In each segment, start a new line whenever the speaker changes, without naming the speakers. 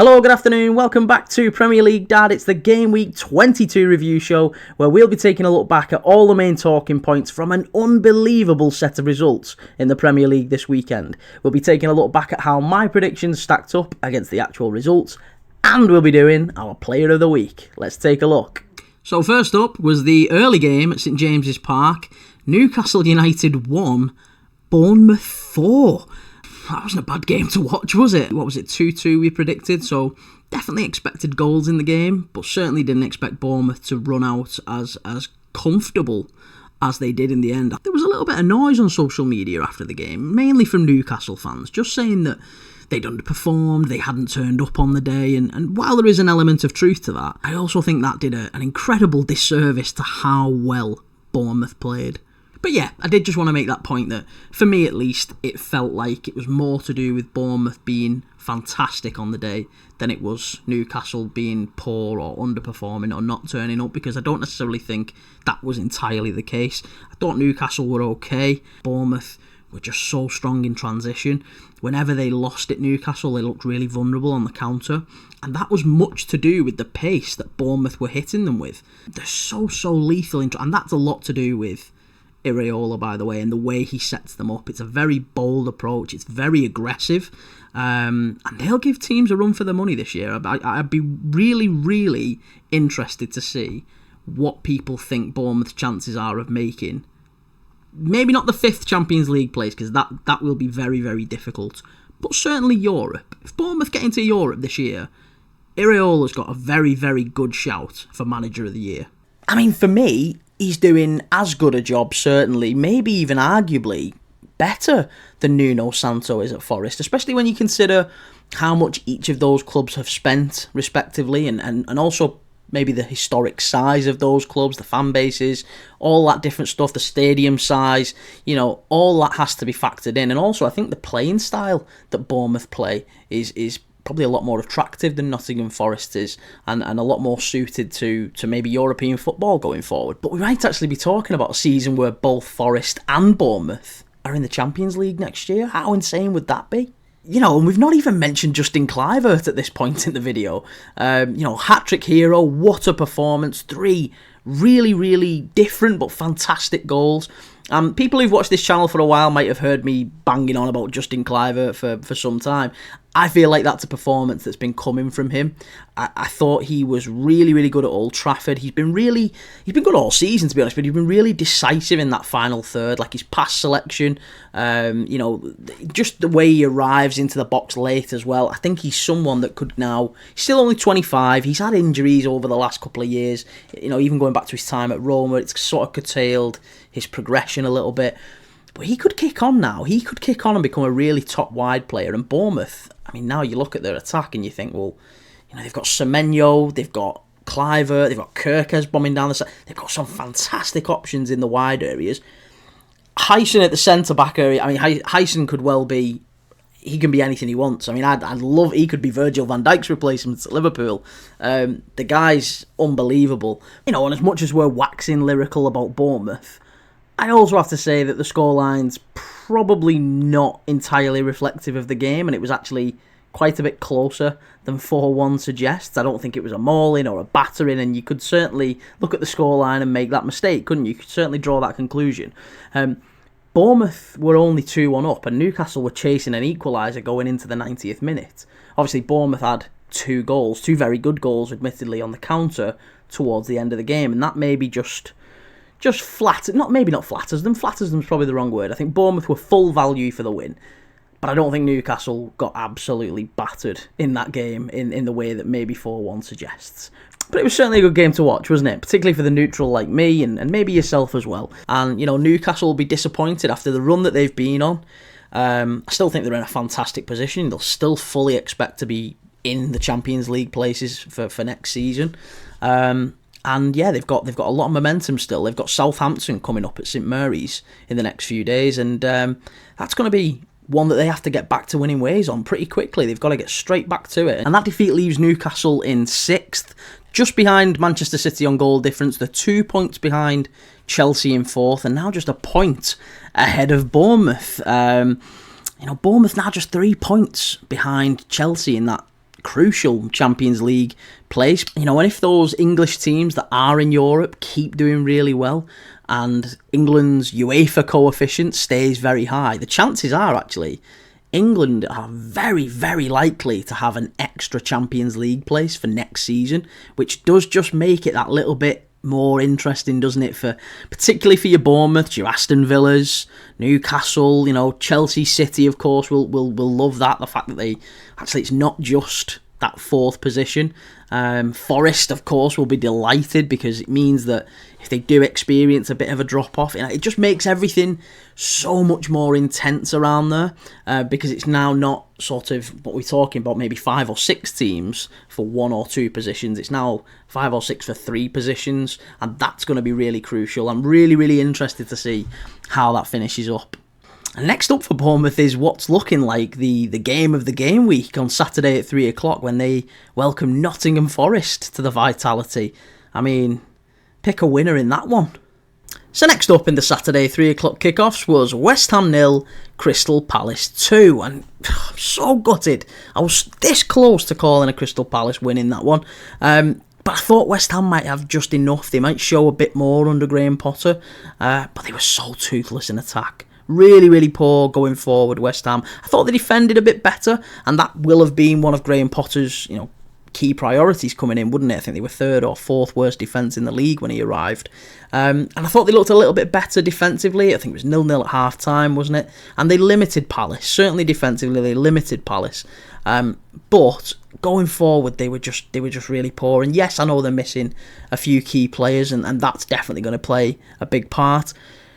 Hello, good afternoon, welcome back to Premier League Dad. It's the Game Week 22 review show where we'll be taking a look back at all the main talking points from an unbelievable set of results in the Premier League this weekend. We'll be taking a look back at how my predictions stacked up against the actual results, and we'll be doing our Player of the Week. Let's take a look. So first up was the early game at St James's Park. Newcastle United 1, Bournemouth 4. That wasn't a bad game to watch, was it? What was it, 2-2 we predicted? So definitely expected goals in the game, but certainly didn't expect Bournemouth to run out as comfortable as they did in the end. There was a little bit of noise on social media after the game, mainly from Newcastle fans, just saying that they'd underperformed, they hadn't turned up on the day, and while there is an element of truth to that, I also think that did an incredible disservice to how well Bournemouth played. But yeah, I did just want to make that point that, for me at least, it felt like it was more to do with Bournemouth being fantastic on the day than it was Newcastle being poor or underperforming or not turning up, because I don't necessarily think that was entirely the case. I thought Newcastle were okay. Bournemouth were just so strong in transition. Whenever they lost at Newcastle, they looked really vulnerable on the counter, and that was much to do with the pace that Bournemouth were hitting them with. They're so lethal, and that's a lot to do with Iraola, by the way, and the way he sets them up. It's a very bold approach, it's very aggressive, and they'll give teams a run for their money this year. I'd be really interested to see what people think Bournemouth's chances are of making, maybe not the 5th Champions League place, because that will be very difficult, but certainly Europe. If Bournemouth get into Europe this year, Iraola's got a very good shout for Manager of the Year. I mean, for me, he's doing as good a job, certainly, maybe even arguably better than Nuno Santo is at Forest, especially when you consider how much each of those clubs have spent, respectively, and also maybe the historic size of those clubs, the fan bases, all that different stuff, the stadium size, all that has to be factored in. And also, I think the playing style that Bournemouth play is probably a lot more attractive than Nottingham Forest is, and a lot more suited to maybe European football going forward. But we might actually be talking about a season where both Forest and Bournemouth are in the Champions League next year. How insane would that be? And we've not even mentioned Justin Kluivert at this point in the video. Hat-trick hero, what a performance. 3 really different but fantastic goals. People who've watched this channel for a while might have heard me banging on about Justin Kluivert for some time. I feel like that's a performance that's been coming from him. I thought he was really good at Old Trafford. He's been good all season, to be honest, but he's been really decisive in that final third, like his pass selection, just the way he arrives into the box late as well. I think he's someone that could now, he's still only 25, he's had injuries over the last couple of years, even going back to his time at Roma, it's sort of curtailed his progression a little bit. But he could kick on now. He could kick on and become a really top-wide player. And Bournemouth, I mean, now you look at their attack and you think, well, they've got Semenyo, they've got Kluivert, they've got Kerkez bombing down the side. They've got some fantastic options in the wide areas. Hyson at the centre-back area, I mean, Hyson could well be, he can be anything he wants. I mean, I'd love, he could be Virgil van Dijk's replacement at Liverpool. The guy's unbelievable. And as much as we're waxing lyrical about Bournemouth, I also have to say that the scoreline's probably not entirely reflective of the game, and it was actually quite a bit closer than 4-1 suggests. I don't think it was a mauling or a battering, and you could certainly look at the scoreline and make that mistake, couldn't you? You could certainly draw that conclusion. Bournemouth were only 2-1 up, and Newcastle were chasing an equaliser going into the 90th minute. Obviously, Bournemouth had 2 goals, 2 very good goals, admittedly, on the counter towards the end of the game, and that maybe just flatters them. Flatters them's probably the wrong word. I think Bournemouth were full value for the win, but I don't think Newcastle got absolutely battered in that game in the way that maybe 4-1 suggests. But it was certainly a good game to watch, wasn't it? Particularly for the neutral like me and maybe yourself as well. And, Newcastle will be disappointed after the run that they've been on. I still think they're in a fantastic position. They'll still fully expect to be in the Champions League places for next season. And yeah, they've got a lot of momentum still. They've got Southampton coming up at St Mary's in the next few days, and that's going to be one that they have to get back to winning ways on pretty quickly. They've got to get straight back to it. And that defeat leaves Newcastle in 6th, just behind Manchester City on goal difference. They're 2 points behind Chelsea in 4th, and now just a point ahead of Bournemouth. Bournemouth now just 3 points behind Chelsea in that crucial Champions League place. And if those English teams that are in Europe keep doing really well and England's UEFA coefficient stays very high, the chances are actually England are very, very likely to have an extra Champions League place for next season, which does just make it that little bit more interesting, doesn't it? Particularly for your Bournemouth, your Aston Villas, Newcastle, Chelsea, City, of course, will love that. The fact that it's not just that fourth position. Forest, of course, will be delighted because it means that if they do experience a bit of a drop-off, it just makes everything so much more intense around there because it's now not sort of what we're talking about, maybe 5 or 6 teams for 1 or 2 positions. It's now 5 or 6 for 3 positions, and that's going to be really crucial. I'm really, really interested to see how that finishes up. And next up for Bournemouth is what's looking like the game of the game week on Saturday at 3 o'clock when they welcome Nottingham Forest to the Vitality. I mean, pick a winner in that one. So next up in the Saturday 3 o'clock kickoffs was West Ham 0, Crystal Palace 2. And I'm so gutted. I was this close to calling a Crystal Palace win in that one. But I thought West Ham might have just enough. They might show a bit more under Graham Potter. But they were so toothless in attack. Really, really poor going forward, West Ham. I thought they defended a bit better, and that will have been one of Graham Potter's, key priorities coming in, wouldn't it? I think they were 3rd or 4th worst defence in the league when he arrived. And I thought they looked a little bit better defensively. I think it was 0-0 at half-time, wasn't it? And they limited Palace. Certainly defensively, they limited Palace. But going forward, they were just really poor. And yes, I know they're missing a few key players, and that's definitely going to play a big part.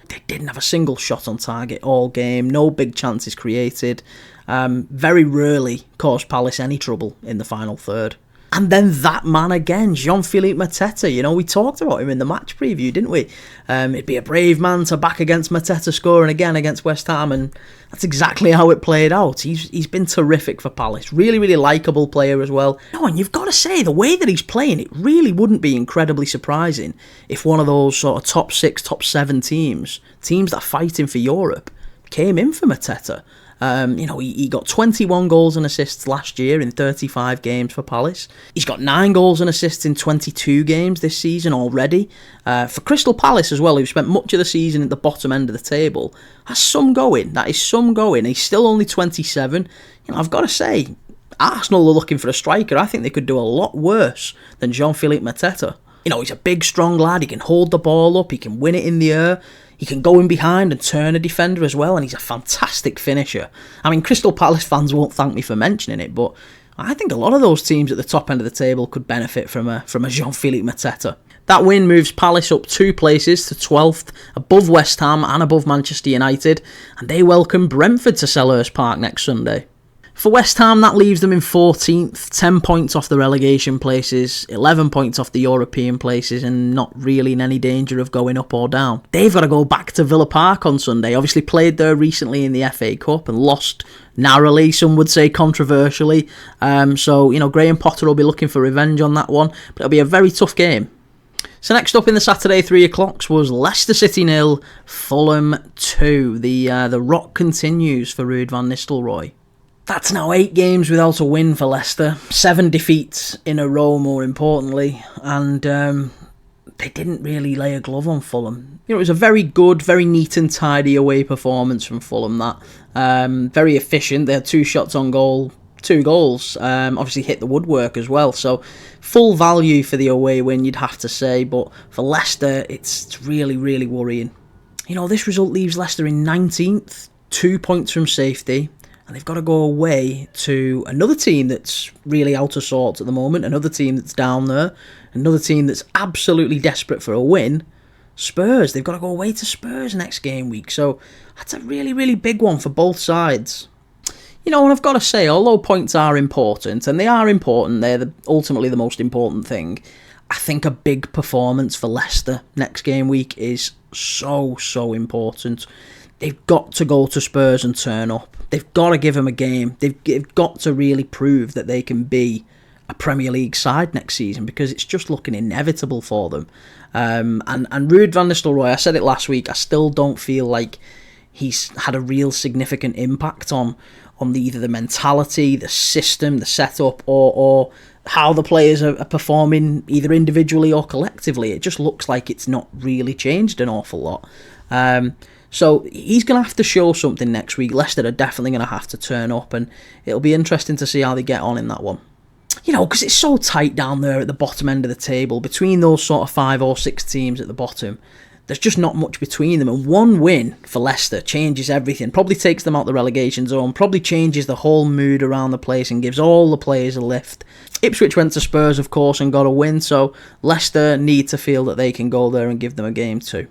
They didn't have a single shot on target all game, no big chances created, very rarely caused Palace any trouble in the final third. And then that man again, Jean-Philippe Mateta, we talked about him in the match preview, didn't we? It'd be a brave man to back against Mateta scoring again against West Ham, and that's exactly how it played out. He's been terrific for Palace. Really, really likeable player as well. And you've got to say, the way that he's playing, it really wouldn't be incredibly surprising if one of those sort of top 6, top 7 teams that are fighting for Europe, came in for Mateta. He got 21 goals and assists last year in 35 games for Palace. He's got 9 goals and assists in 22 games this season already. For Crystal Palace as well, who've spent much of the season at the bottom end of the table, that's some going. That is some going. He's still only 27. I've got to say, Arsenal are looking for a striker. I think they could do a lot worse than Jean-Philippe Mateta. He's a big, strong lad. He can hold the ball up. He can win it in the air. He can go in behind and turn a defender as well, and he's a fantastic finisher. I mean, Crystal Palace fans won't thank me for mentioning it, but I think a lot of those teams at the top end of the table could benefit from a Jean-Philippe Mateta. That win moves Palace up 2 places to 12th, above West Ham and above Manchester United, and they welcome Brentford to Selhurst Park next Sunday. For West Ham, that leaves them in 14th, 10 points off the relegation places, 11 points off the European places, and not really in any danger of going up or down. They've got to go back to Villa Park on Sunday. Obviously played there recently in the FA Cup and lost narrowly, some would say controversially. So Graham Potter will be looking for revenge on that one, but it'll be a very tough game. So next up in the Saturday 3 o'clocks was Leicester City 0, Fulham 2. The rock continues for Ruud van Nistelrooy. That's now 8 games without a win for Leicester. 7 defeats in a row, more importantly. And they didn't really lay a glove on Fulham. It was a very good, very neat and tidy away performance from Fulham, that. Very efficient. They had 2 shots on goal, 2 goals. Obviously hit the woodwork as well. So full value for the away win, you'd have to say. But for Leicester, it's really, really worrying. This result leaves Leicester in 19th. 2 points from safety. And they've got to go away to another team that's really out of sorts at the moment, another team that's down there, another team that's absolutely desperate for a win, Spurs. They've got to go away to Spurs next game week. So that's a really, really big one for both sides. And I've got to say, although points are important, and they are important, they're ultimately the most important thing, I think a big performance for Leicester next game week is so, so important. They've got to go to Spurs and turn up. They've got to give them a game. They've got to really prove that they can be a Premier League side next season, because it's just looking inevitable for them. And Ruud van Nistelrooy, I said it last week, I still don't feel like he's had a real significant impact on on either the mentality, the system, the setup, or how the players are performing either individually or collectively. It just looks like it's not really changed an awful lot. So he's going to have to show something next week. Leicester are definitely going to have to turn up, and it'll be interesting to see how they get on in that one. You know, because it's so tight down there at the bottom end of the table, between those sort of 5 or 6 teams at the bottom, there's just not much between them, and one win for Leicester changes everything, probably takes them out the relegation zone, probably changes the whole mood around the place and gives all the players a lift. Ipswich went to Spurs, of course, and got a win, so Leicester need to feel that they can go there and give them a game too.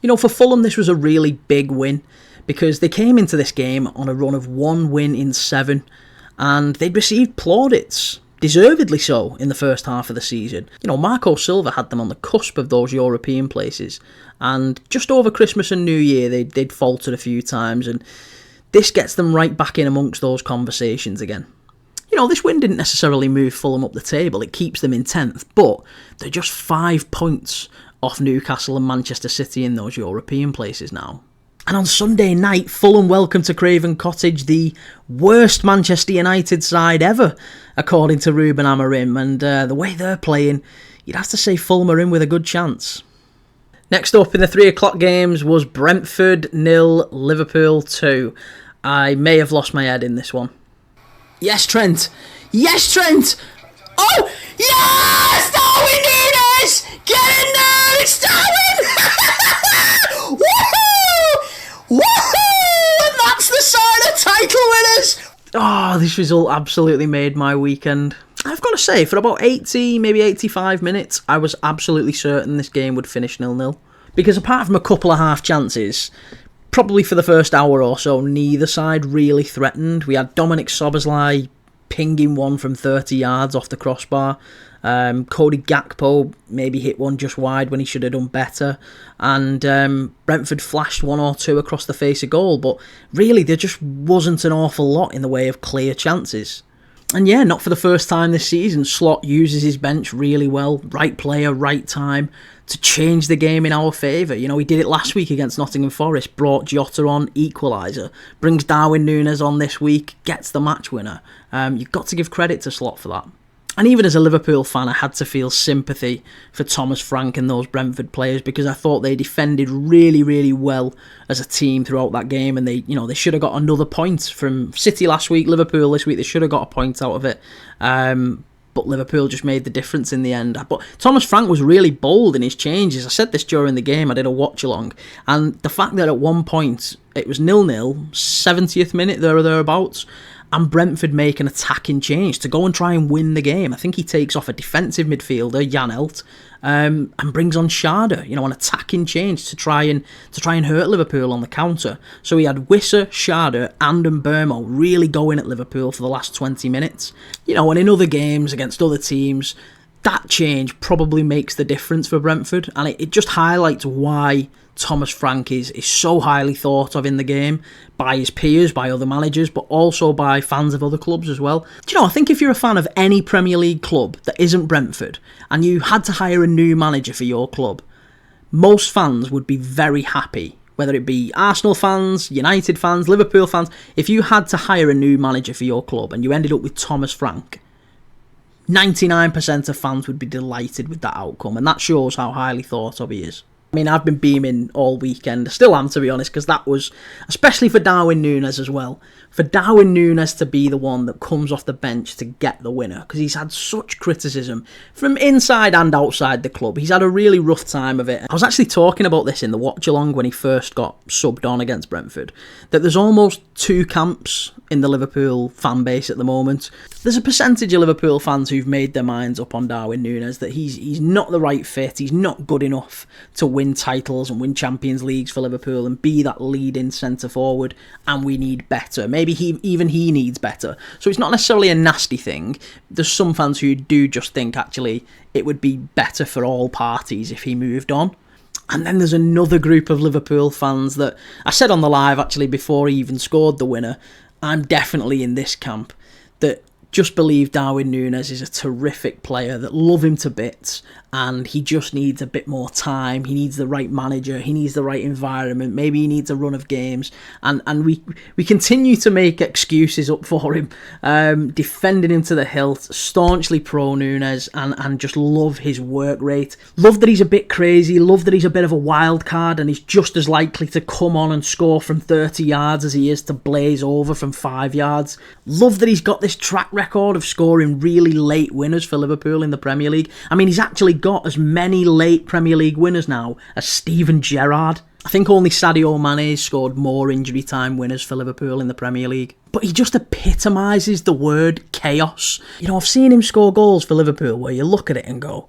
You know, for Fulham, this was a really big win because they came into this game on a run of 1 win in 7, and they'd received plaudits, deservedly so, in the first half of the season. You know, Marco Silva had them on the cusp of those European places, and just over Christmas and New Year they'd faltered a few times, and this gets them right back in amongst those conversations again. You know, this win didn't necessarily move Fulham up the table, it keeps them in 10th, but they're just 5 points off Newcastle and Manchester City in those European places now. And on Sunday night, Fulham welcome to Craven Cottage the worst Manchester United side ever, according to Ruben Amorim, and the way they're playing, you'd have to say Fulham are in with a good chance. Next up in the 3 o'clock games was Brentford 0, Liverpool 2. I may have lost my head in this one. Yes, Trent! Yes, Trent! Oh! Yes! Darwin Nunez! Get in there! It's Darwin! Woohoo! Woohoo! And that's the sign of title winners! Oh, this result absolutely made my weekend. I've got to say, for about 80, maybe 85 minutes, I was absolutely certain this game would finish 0-0. Because apart from a couple of half chances, probably for the first hour or so, neither side really threatened. We had Dominic Szoboszlai pinging one from 30 yards off the crossbar. Cody Gakpo maybe hit one just wide when he should have done better. And Brentford flashed 1 or 2 across the face of goal. But really, there just wasn't an awful lot in the way of clear chances. And yeah, not for the first time this season, Slot uses his bench really well. Right player, right time to change the game in our favour. You know, he did it last week against Nottingham Forest, brought Jota on, equaliser, brings Darwin Nunez on this week, gets the match winner. You've got to give credit to Slot for that. And even as a Liverpool fan, I had to feel sympathy for Thomas Frank and those Brentford players because I thought they defended really, really well as a team throughout that game, and they should have got another point from City last week, Liverpool this week. They should have got a point out of it. But Liverpool just made the difference in the end. But Thomas Frank was really bold in his changes. I said this during the game, I did a watch-along, and the fact that at one point it was 0-0, 70th minute, there or thereabouts, and Brentford make an attacking change to go and try and win the game. I think he takes off a defensive midfielder, JanElt, and brings on Schade, an attacking change to try and hurt Liverpool on the counter. So he had Wissa, Schade and Mbeumo really going at Liverpool for the last 20 minutes. And in other games against other teams, that change probably makes the difference for Brentford, and it just highlights why Thomas Frank is so highly thought of in the game by his peers, by other managers, but also by fans of other clubs as well. I think if you're a fan of any Premier League club that isn't Brentford and you had to hire a new manager for your club, most fans would be very happy, whether it be Arsenal fans, United fans, Liverpool fans. If you had to hire a new manager for your club and you ended up with Thomas Frank, 99% of fans would be delighted with that outcome, and that shows how highly thought of he is. I mean, I've been beaming all weekend. I still am, to be honest, because that was, especially for Darwin Nunez as well, for Darwin Nunez to be the one that comes off the bench to get the winner, because he's had such criticism from inside and outside the club. He's had a really rough time of it. I was actually talking about this in the watch-along when he first got subbed on against Brentford, that there's almost 2 camps in the Liverpool fan base at the moment. There's a percentage of Liverpool fans who've made their minds up on Darwin Nunez, that he's not the right fit, he's not good enough to win titles and win Champions Leagues for Liverpool and be that leading centre-forward, and we need better. Maybe even he needs better. So it's not necessarily a nasty thing. There's some fans who do just think, actually, it would be better for all parties if he moved on. And then there's another group of Liverpool fans that, I said on the live actually before he even scored the winner, I'm definitely in this camp, that just believe Darwin Nunez is a terrific player, that love him to bits, and he just needs a bit more time. He needs the right manager, he needs the right environment, maybe he needs a run of games, and we continue to make excuses up for him, defending him to the hilt, staunchly pro Nunez, and just love his work rate. Love that he's a bit crazy, love that he's a bit of a wild card, and he's just as likely to come on and score from 30 yards as he is to blaze over from 5 yards. Love that he's got this track record of scoring really late winners for Liverpool in the Premier League. I mean, he's actually got as many late Premier League winners now as Steven Gerrard. I think only Sadio Mane scored more injury time winners for Liverpool in the Premier League. But he just epitomises the word chaos. You know, I've seen him score goals for Liverpool where you look at it and go,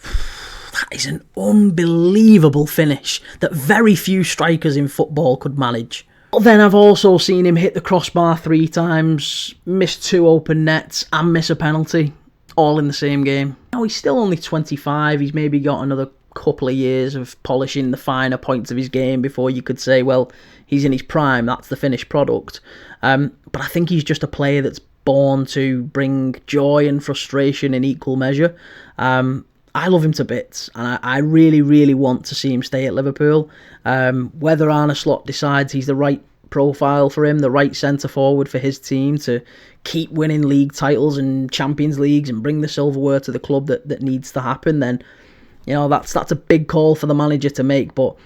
that is an unbelievable finish that very few strikers in football could manage. But then I've also seen him hit the crossbar 3 times, miss 2 open nets and miss a penalty, all in the same game. Now, he's still only 25, he's maybe got another couple of years of polishing the finer points of his game before you could say, well, he's in his prime, that's the finished product. But I think he's just a player that's born to bring joy and frustration in equal measure. I love him to bits, and I really, really want to see him stay at Liverpool. Whether Arne Slot decides he's the right profile for him, the right centre-forward for his team to keep winning league titles and Champions Leagues and bring the silverware to the club that needs to happen, then, you know, that's a big call for the manager to make. But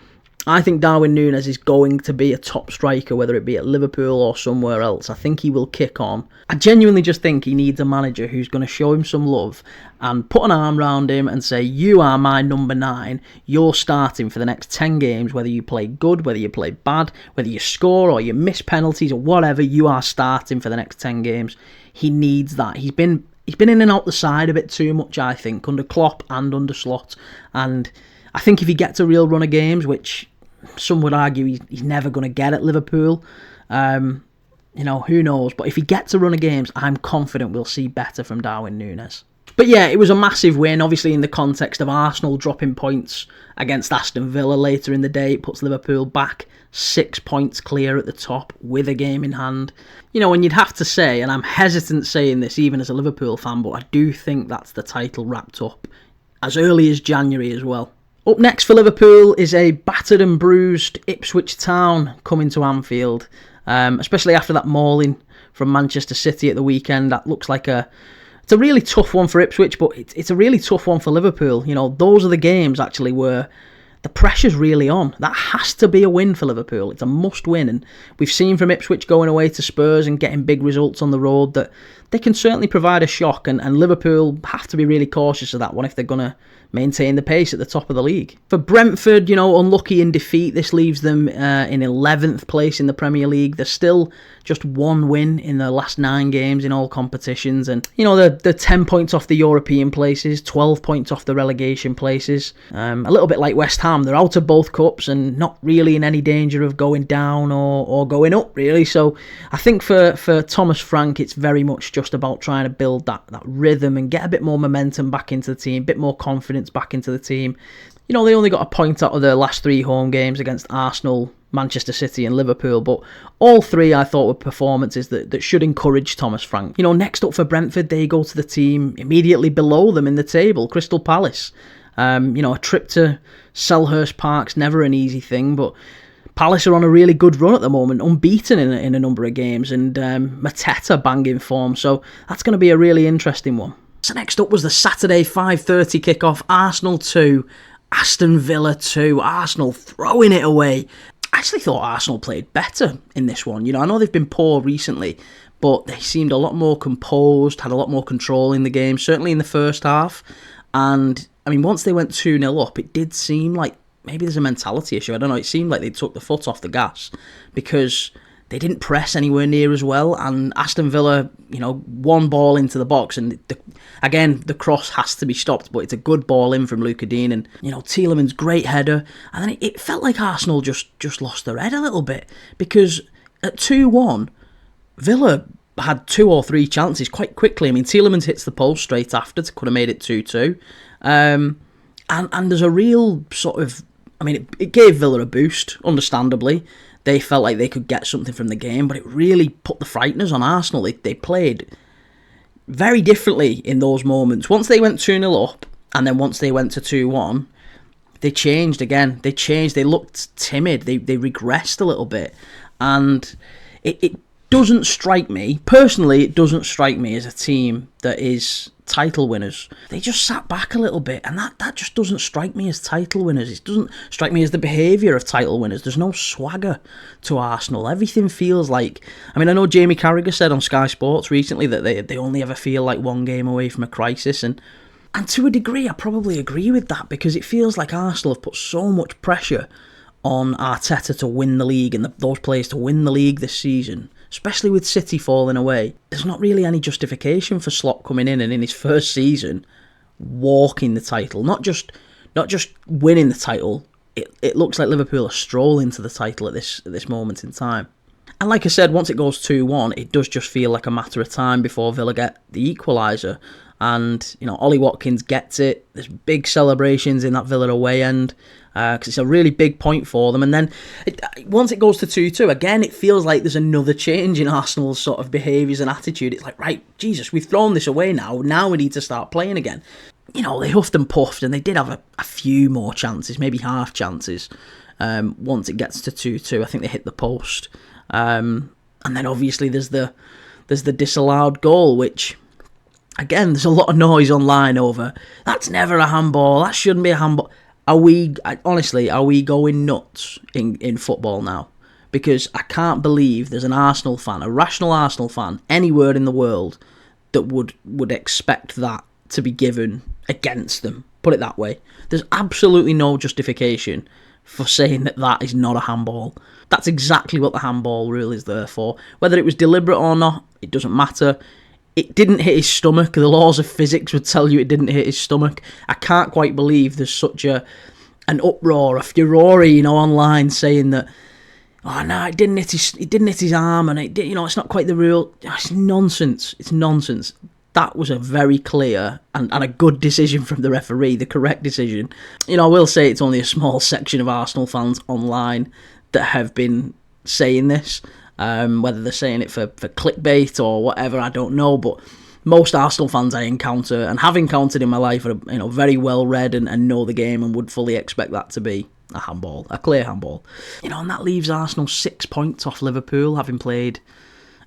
I think Darwin Nunez is going to be a top striker, whether it be at Liverpool or somewhere else. I think he will kick on. I genuinely just think he needs a manager who's going to show him some love and put an arm around him and say, you are my number 9, you're starting for the next 10 games, whether you play good, whether you play bad, whether you score or you miss penalties or whatever, you are starting for the next 10 games. He needs that. He's been in and out the side a bit too much, I think, under Klopp and under Slot. And I think if he gets a real run of games, which some would argue he's never going to get at Liverpool, you know, who knows? But if he gets a run of games, I'm confident we'll see better from Darwin Nunez. But yeah, it was a massive win, obviously in the context of Arsenal dropping points against Aston Villa later in the day. It puts Liverpool back 6 points clear at the top with a game in hand. You know, and you'd have to say, and I'm hesitant saying this even as a Liverpool fan, but I do think that's the title wrapped up as early as January as well. Up next for Liverpool is a battered and bruised Ipswich Town coming to Anfield, especially after that mauling from Manchester City at the weekend. That looks like it's a really tough one for Ipswich, but it's a really tough one for Liverpool. You know, those are the games actually where the pressure's really on. That has to be a win for Liverpool. It's a must win, and we've seen from Ipswich going away to Spurs and getting big results on the road that they can certainly provide a shock, and Liverpool have to be really cautious of that one if they're going to maintain the pace at the top of the league. For Brentford, you know, unlucky in defeat. This leaves them in 11th place in the Premier League. There's still just 1 win in the last 9 games in all competitions, and you know, they're 10 points off the European places, 12 points off the relegation places. A little bit like West Ham, they're out of both cups and not really in any danger of going down or going up, really. So I think for Thomas Frank, it's very much just about trying to build that rhythm and get a bit more momentum back into the team, a bit more confidence back into the team. You know, they only got a point out of their last 3 home games against Arsenal, Manchester City and Liverpool, but all 3 I thought were performances that should encourage Thomas Frank. You know, next up for Brentford, they go to the team immediately below them in the table, Crystal Palace. You know, a trip to Selhurst Park's never an easy thing, but Palace are on a really good run at the moment, unbeaten in a number of games, and Mateta banging form, so that's going to be a really interesting one. So next up was the Saturday 5:30 kickoff, Arsenal 2, Aston Villa 2, Arsenal throwing it away. I actually thought Arsenal played better in this one. You know, I know they've been poor recently, but they seemed a lot more composed, had a lot more control in the game, certainly in the first half. And, I mean, once they went 2-0 up, it did seem like maybe there's a mentality issue. I don't know, it seemed like they took the foot off the gas because they didn't press anywhere near as well, and Aston Villa, you know, 1 ball into the box, and again, the cross has to be stopped, but it's a good ball in from Luca Dean, and, you know, Tielemans' great header, and then it felt like Arsenal just lost their head a little bit, because at 2-1, Villa had 2 or 3 chances quite quickly. I mean, Tielemans hits the post straight after to could have made it 2-2, and there's a real sort of, I mean, it gave Villa a boost, understandably. They felt like they could get something from the game, but it really put the frighteners on Arsenal. They played very differently in those moments. Once they went 2-0 up, and then once they went to 2-1, they changed again. They changed. They looked timid. They regressed a little bit. And it doesn't strike me, personally, it doesn't strike me as a team that is title winners. They just sat back a little bit, and that just doesn't strike me as title winners. It doesn't strike me as the behaviour of title winners. There's no swagger to Arsenal. Everything feels like... I mean, I know Jamie Carragher said on Sky Sports recently that they only ever feel like one game away from a crisis, and to a degree, I probably agree with that, because it feels like Arsenal have put so much pressure on Arteta to win the league and those players to win the league this season, especially with City falling away. There's not really any justification for Slot coming in and in his first season walking the title, not just winning the title. It looks like Liverpool are strolling to the title at this moment in time. And like I said, once it goes 2-1, it does just feel like a matter of time before Villa get the equaliser. And, Ollie Watkins gets it. There's big celebrations in that Villa away end, because it's a really big point for them. And then once it goes to 2-2, again, it feels like there's another change in Arsenal's sort of behaviours and attitude. It's like, right, Jesus, we've thrown this away now. Now we need to start playing again. They huffed and puffed, and they did have a few more chances, maybe half chances. Once it gets to 2-2, I think they hit the post. And then obviously there's the disallowed goal, which... Again, there's a lot of noise online over, that's never a handball, that shouldn't be a handball. Are we going nuts in football now? Because I can't believe there's an Arsenal fan, a rational Arsenal fan, anywhere in the world, that would expect that to be given against them. Put it that way. There's absolutely no justification for saying that is not a handball. That's exactly what the handball rule is there for. Whether it was deliberate or not, it doesn't matter. It didn't hit his stomach. The laws of physics would tell you it didn't hit his stomach. I can't quite believe there's such an uproar, a furore, online saying that, oh no, it didn't hit his arm, and it's not quite the rule. It's nonsense. It's nonsense. That was a very clear and a good decision from the referee, the correct decision. I will say it's only a small section of Arsenal fans online that have been saying this. Whether they're saying it for clickbait or whatever, I don't know, but most Arsenal fans I encounter and have encountered in my life are very well read and know the game and would fully expect that to be a handball, a clear handball. And that leaves Arsenal 6 points off Liverpool, having played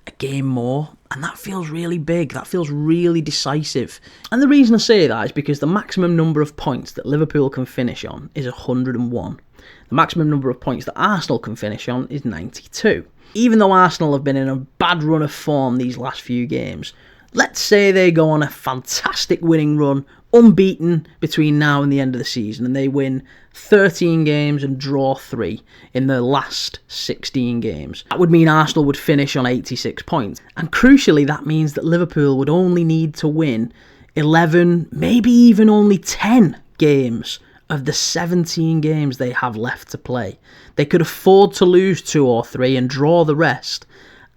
a game more, and that feels really big, that feels really decisive. And the reason I say that is because the maximum number of points that Liverpool can finish on is 101. The maximum number of points that Arsenal can finish on is 92. Even though Arsenal have been in a bad run of form these last few games, let's say they go on a fantastic winning run, unbeaten between now and the end of the season, and they win 13 games and draw 3 in the last 16 games. That would mean Arsenal would finish on 86 points. And crucially, that means that Liverpool would only need to win 11, maybe even only 10 games of the 17 games they have left to play. They could afford to lose 2 or 3 and draw the rest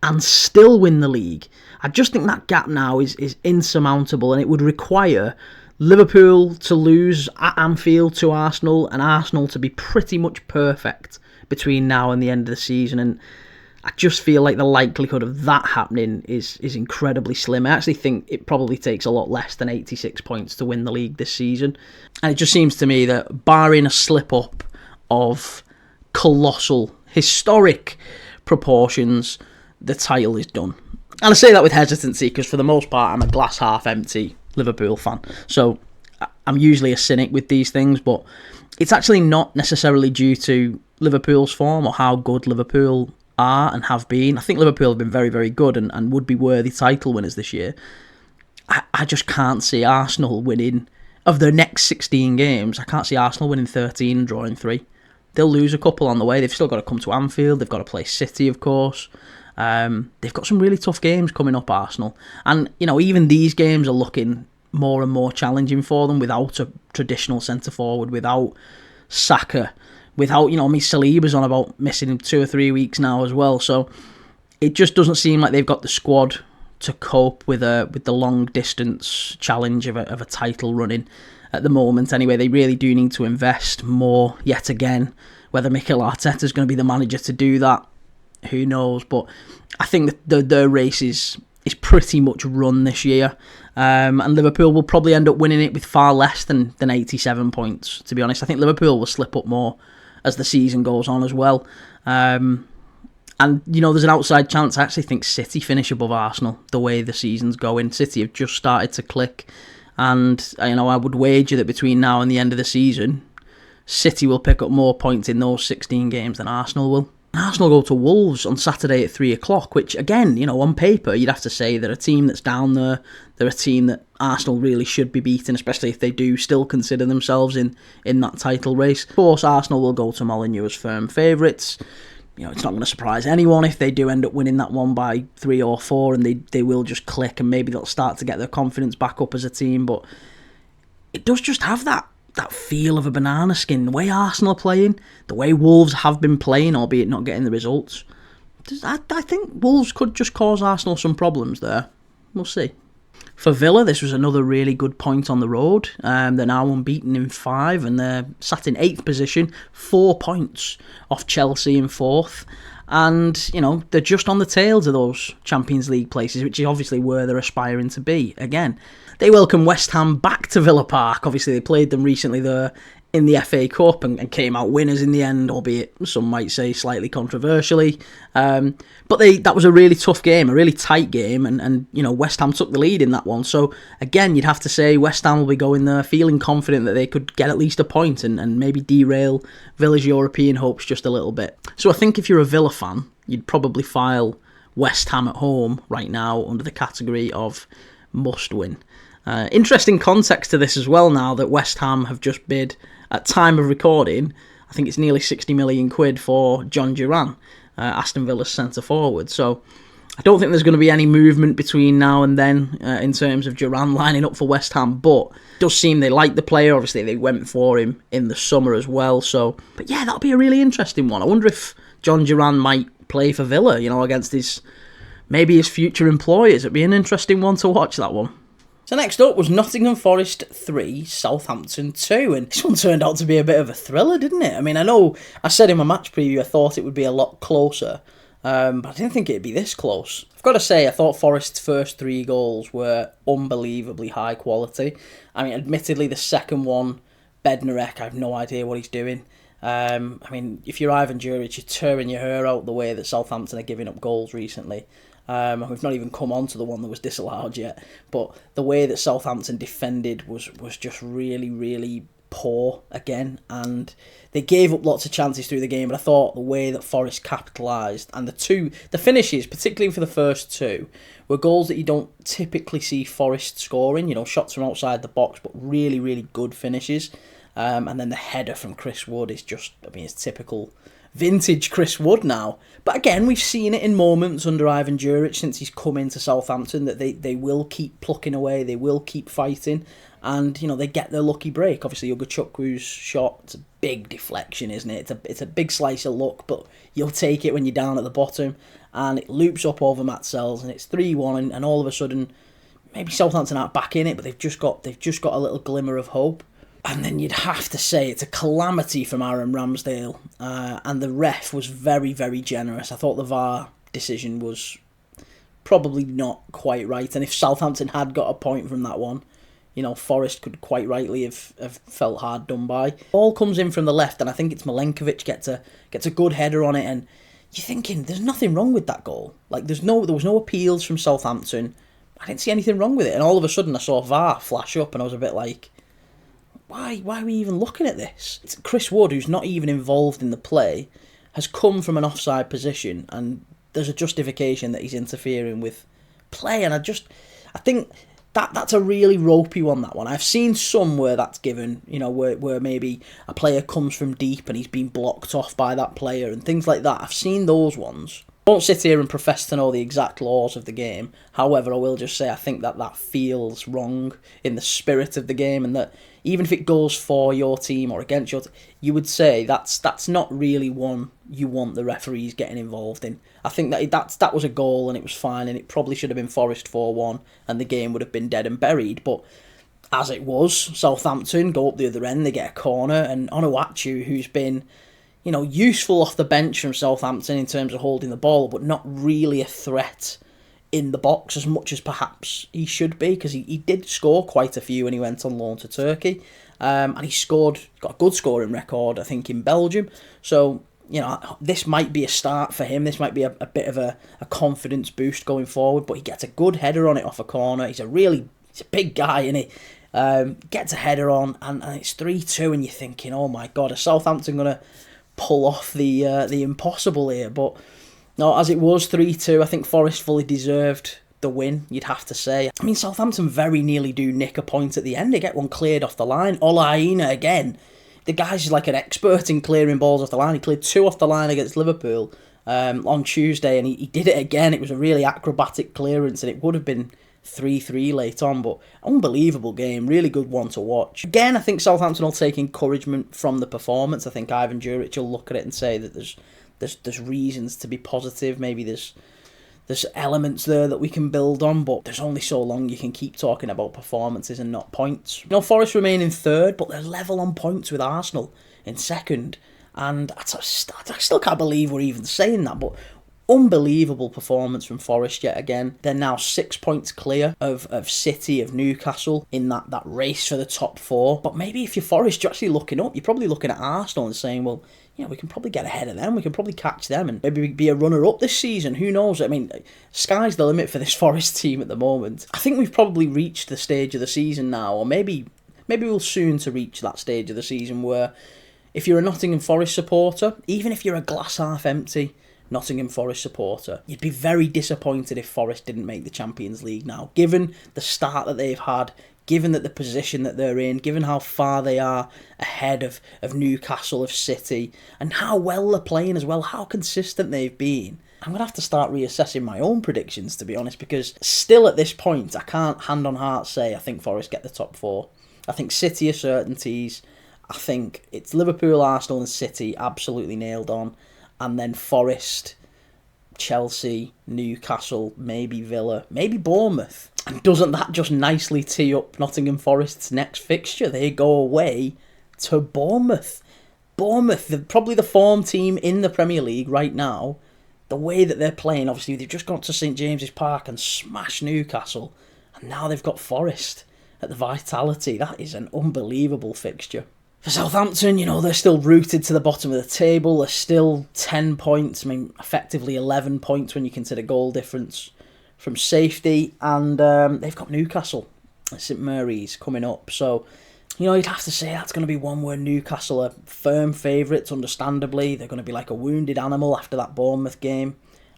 and still win the league. I just think that gap now is insurmountable, and it would require Liverpool to lose at Anfield to Arsenal and Arsenal to be pretty much perfect between now and the end of the season. And I just feel like the likelihood of that happening is incredibly slim. I actually think it probably takes a lot less than 86 points to win the league this season. And it just seems to me that barring a slip-up of colossal, historic proportions, the title is done. And I say that with hesitancy because for the most part I'm a glass half empty Liverpool fan. So I'm usually a cynic with these things, but it's actually not necessarily due to Liverpool's form or how good Liverpool are and have been. I think Liverpool have been very, very good and would be worthy title winners this year. I just can't see Arsenal winning, of their next 16 games, I can't see Arsenal winning 13 and drawing 3. They'll lose a couple on the way. They've still got to come to Anfield. They've got to play City, of course. They've got some really tough games coming up, Arsenal. And, even these games are looking more and more challenging for them without a traditional centre-forward, without Saka, without, Saliba's on about missing him 2 or 3 weeks now as well. So it just doesn't seem like they've got the squad to cope with the long-distance challenge of a title running at the moment. Anyway, they really do need to invest more yet again. Whether Mikel Arteta's going to be the manager to do that, who knows? But I think that their race is is pretty much run this year. And Liverpool will probably end up winning it with far less than 87 points, to be honest. I think Liverpool will slip up more as the season goes on as well. And, there's an outside chance. I actually think City finish above Arsenal the way the season's going. City have just started to click. And, I would wager that between now and the end of the season, City will pick up more points in those 16 games than Arsenal will. Arsenal go to Wolves on Saturday at 3 o'clock, which, again, on paper, you'd have to say they're a team that's down there. They're a team that Arsenal really should be beating, especially if they do still consider themselves in that title race. Of course, Arsenal will go to Molineux as firm favourites. It's not going to surprise anyone if they do end up winning that one by 3 or 4, and they will just click, and maybe they'll start to get their confidence back up as a team. But it does just have that feel of a banana skin. The way Arsenal are playing, the way Wolves have been playing, albeit not getting the results. I think Wolves could just cause Arsenal some problems there. We'll see. For Villa, this was another really good point on the road. They're now unbeaten in 5, and they're sat in 8th position, 4 points off Chelsea in 4th. And, they're just on the tails of those Champions League places, which is obviously where they're aspiring to be again. They welcome West Ham back to Villa Park. Obviously, they played them recently there in the FA Cup and came out winners in the end, albeit some might say slightly controversially. But that was a really tough game, a really tight game, and West Ham took the lead in that one. So, again, you'd have to say West Ham will be going there feeling confident that they could get at least a point and maybe derail Villa's European hopes just a little bit. So I think if you're a Villa fan, you'd probably file West Ham at home right now under the category of must-win. Interesting context to this as well now that West Ham have just bid, at time of recording, I think it's nearly 60 million quid for John Duran, Aston Villa's centre forward. So I don't think there's going to be any movement between now and then in terms of Duran lining up for West Ham, but it does seem they like the player. Obviously they went for him in the summer as well. But yeah, that'll be a really interesting one. I wonder if John Duran might play for Villa, against his future employers. It'd be an interesting one to watch, that one. So next up was Nottingham Forest 3, Southampton 2, and this one turned out to be a bit of a thriller, didn't it? I mean, I know I said in my match preview I thought it would be a lot closer, but I didn't think it'd be this close. I've got to say, I thought Forest's first 3 goals were unbelievably high quality. I mean, admittedly, the second one, Bednarek, I have no idea what he's doing. I mean, if you're Ivan Juric, you're tearing your hair out the way that Southampton are giving up goals recently. We've not even come on to the one that was disallowed yet, but the way that Southampton defended was just really, really poor again, and they gave up lots of chances through the game, but I thought the way that Forest capitalised, and the finishes, particularly for the first 2, were goals that you don't typically see Forest scoring, shots from outside the box, but really, really good finishes. And then the header from Chris Wood is just, it's typical vintage Chris Wood now. But again, we've seen it in moments under Ivan Juric since he's come into Southampton that they will keep plucking away, they will keep fighting, and they get their lucky break. Obviously, Ugachukwu's shot, it's a big deflection, isn't it? It's a big slice of luck, but you'll take it when you're down at the bottom, and it loops up over Matt Sells, and it's 3-1, and all of a sudden, maybe Southampton aren't back in it, but they've just got a little glimmer of hope. And then you'd have to say it's a calamity from Aaron Ramsdale. And the ref was very, very generous. I thought the VAR decision was probably not quite right. And if Southampton had got a point from that one, Forest could quite rightly have felt hard done by. Ball comes in from the left, and I think it's Milenkovic gets a good header on it. And you're thinking, there's nothing wrong with that goal. Like, there was no appeals from Southampton. I didn't see anything wrong with it. And all of a sudden I saw VAR flash up, and I was a bit like, Why are we even looking at this? It's Chris Wood, who's not even involved in the play, has come from an offside position, and there's a justification that he's interfering with play. And I think that's a really ropey one, that one. I've seen some where that's given, where maybe a player comes from deep and he's been blocked off by that player and things like that. I've seen those ones. I won't sit here and profess to know the exact laws of the game. However, I will just say I think that feels wrong in the spirit of the game, and that even if it goes for your team or against your team, you would say that's not really one you want the referees getting involved in. I think that was a goal and it was fine, and it probably should have been Forest 4-1 and the game would have been dead and buried. But as it was, Southampton go up the other end, they get a corner, and Onuachu, who's been useful off the bench from Southampton in terms of holding the ball, but not really a threat in the box as much as perhaps he should be, because he did score quite a few when he went on loan to Turkey. And he got a good scoring record, I think, in Belgium. So, this might be a start for him. This might be a bit of a confidence boost going forward, but he gets a good header on it off a corner. He's a big guy, isn't he? Gets a header on, and it's 3-2, and you're thinking, oh my God, are Southampton going to pull off the impossible here? But no, as it was 3-2, I think Forest fully deserved the win, you'd have to say. I mean, Southampton very nearly do nick a point at the end. They get one cleared off the line. Olaina again. The guy's like an expert in clearing balls off the line. He cleared 2 off the line against Liverpool on Tuesday, and he did it again. It was a really acrobatic clearance, and it would have been 3-3 late on, but unbelievable game, really good one to watch. Again, I think Southampton will take encouragement from the performance. I think Ivan Juric will look at it and say that there's reasons to be positive. Maybe there's elements there that we can build on, but there's only so long you can keep talking about performances and not points. Forest remain in third, but they're level on points with Arsenal in second, and I still can't believe we're even saying that, but unbelievable performance from Forest yet again. They're now 6 points clear of City, of Newcastle in that race for the top 4. But maybe if you're Forest, you're actually looking up. You're probably looking at Arsenal and saying, well, we can probably get ahead of them. We can probably catch them and maybe be a runner-up this season. Who knows? I mean, sky's the limit for this Forest team at the moment. I think we've probably reached the stage of the season now, or maybe we'll soon to reach that stage of the season where if you're a Nottingham Forest supporter, even if you're a glass half empty Nottingham Forest supporter, you'd be very disappointed if Forest didn't make the Champions League now. Given the start that they've had, given that the position that they're in, given how far they are ahead of Newcastle, of City, and how well they're playing as well, how consistent they've been, I'm going to have to start reassessing my own predictions, to be honest, because still at this point, I can't hand on heart say I think Forest get the top 4. I think City are certainties. I think it's Liverpool, Arsenal and City absolutely nailed on. And then Forest, Chelsea, Newcastle, maybe Villa, maybe Bournemouth. And doesn't that just nicely tee up Nottingham Forest's next fixture? They go away to Bournemouth. Bournemouth, probably the form team in the Premier League right now. The way that they're playing, obviously, they've just gone to St James's Park and smashed Newcastle. And now they've got Forest at the Vitality. That is an unbelievable fixture. For Southampton, they're still rooted to the bottom of the table. They're still 10 points. I mean, effectively 11 points when you consider goal difference from safety. And they've got Newcastle at St Mary's coming up. So, you'd have to say that's going to be one where Newcastle are firm favourites, understandably. They're going to be like a wounded animal after that Bournemouth game.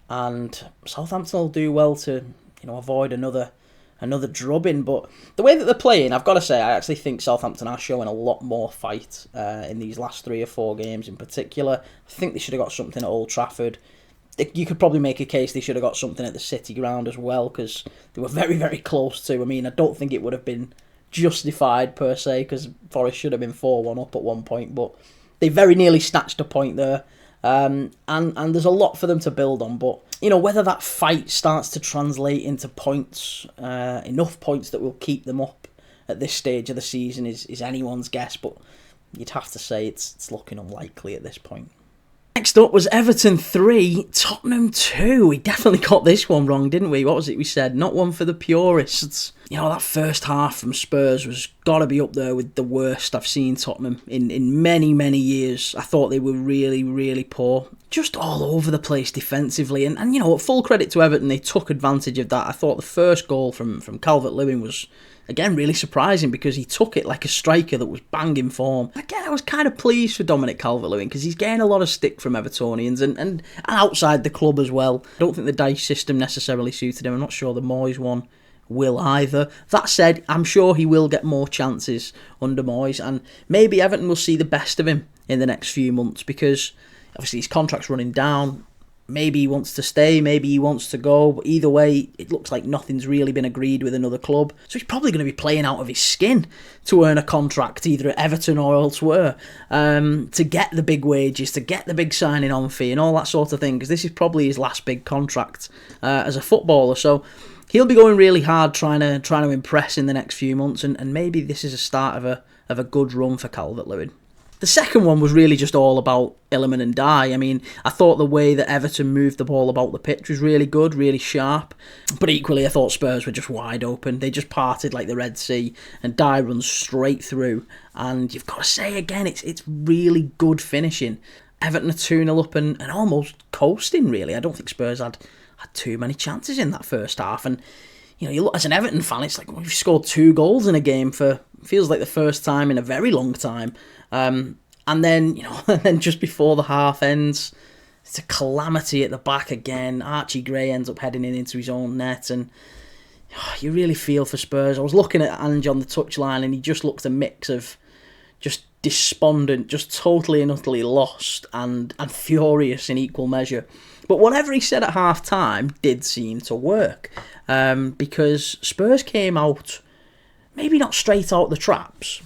And Southampton will do well to, avoid another drubbing. But the way that they're playing, I've got to say, I actually think Southampton are showing a lot more fight in these last 3 or 4 games in particular. I think they should have got something at Old Trafford. You could probably make a case they should have got something at the City ground as well, because they were very, very close to. I mean, I don't think it would have been justified per se, because Forest should have been 4-1 up at one point, but they very nearly snatched a point there. And there's a lot for them to build on, but whether that fight starts to translate into points, enough points that will keep them up at this stage of the season is anyone's guess, but you'd have to say it's looking unlikely at this point. Next up was Everton 3, Tottenham 2. We definitely got this one wrong, didn't we? What was it we said? Not one for the purists. That first half from Spurs was got to be up there with the worst I've seen Tottenham in many, many years. I thought they were really, really poor. Just all over the place defensively. And full credit to Everton, they took advantage of that. I thought the first goal from Calvert-Lewin was, again, really surprising because he took it like a striker that was banging form. Again, I was kind of pleased for Dominic Calvert-Lewin because he's getting a lot of stick from Evertonians and outside the club as well. I don't think the Dyche system necessarily suited him. I'm not sure the Moyes one will either. That said, I'm sure he will get more chances under Moyes, and maybe Everton will see the best of him in the next few months because obviously his contract's running down. Maybe he wants to stay, maybe he wants to go, but either way, it looks like nothing's really been agreed with another club. So he's probably going to be playing out of his skin to earn a contract, either at Everton or elsewhere, to get the big wages, to get the big signing on fee and all that sort of thing, because this is probably his last big contract as a footballer. So he'll be going really hard trying to impress in the next few months, and maybe this is a start of a good run for Calvert-Lewin. The second one was really just all about Illiman and Dye. I mean, I thought the way that Everton moved the ball about the pitch was really good, really sharp. But equally, I thought Spurs were just wide open. They just parted like the Red Sea, and Dye runs straight through. And you've got to say again, it's really good finishing. Everton are 2-0 up and almost coasting, really. I don't think Spurs had too many chances in that first half. And, you look as an Everton fan, it's like we've scored 2 goals in a game for, feels like the first time in a very long time. And then, and then just before the half ends, it's a calamity at the back again. Archie Gray ends up heading into his own net, and you really feel for Spurs. I was looking at Ange on the touchline, and he just looked a mix of just despondent, just totally and utterly lost, and furious in equal measure. But whatever he said at half-time did seem to work, because Spurs came out, maybe not straight out the traps,